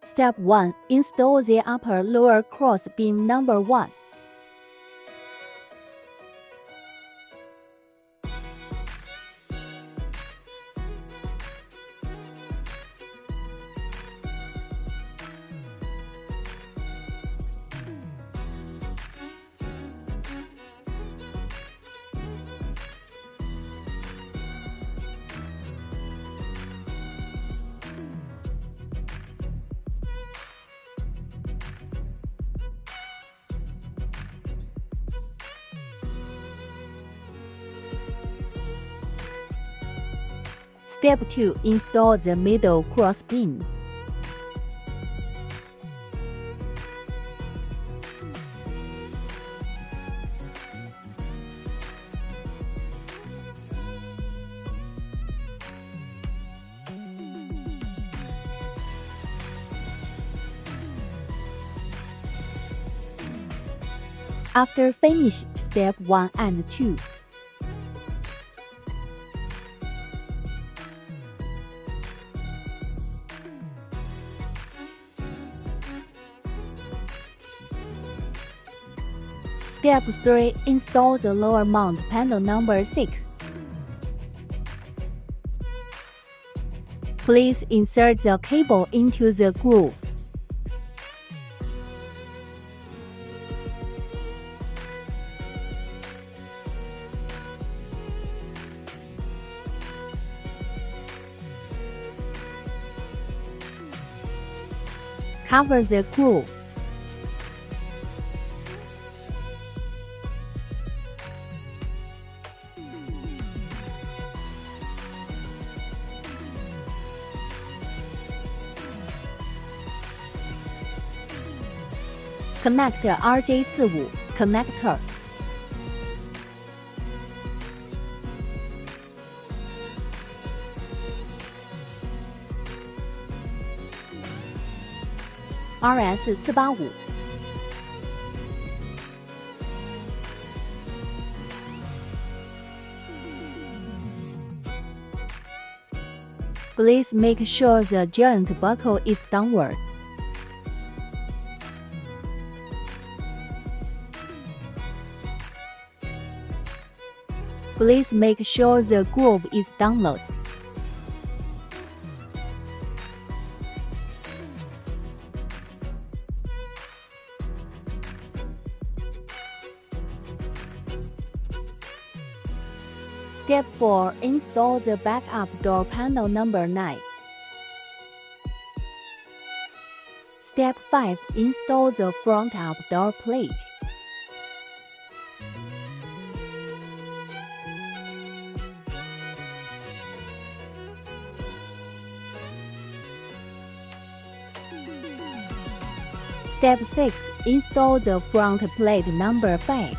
Step 1. Install the upper-lower cross beam number 1. Step 2. Install the middle cross beam. After finish step 1 and 2. Step 3. Install the lower mount panel number 6. Please insert the cable into the groove. Cover the groove. Connect RJ45 connector. RS485. Please make sure the joint buckle is downward. Please make sure the groove is downward. Step 4. Install the backup door panel number 9. Step 5. Install the front up door plate. Step 6. Install the front plate number 5.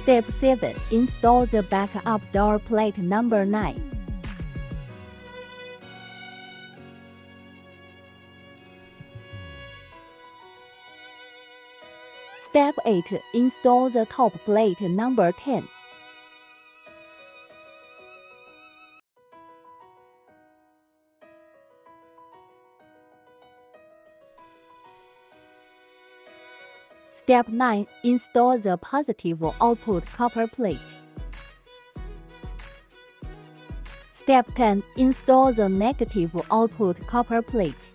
Step 7. Install the backup door plate number 9. Step 8. Install the top plate number 10. Step 9. Install the positive output copper plate. Step 10. Install the negative output copper plate.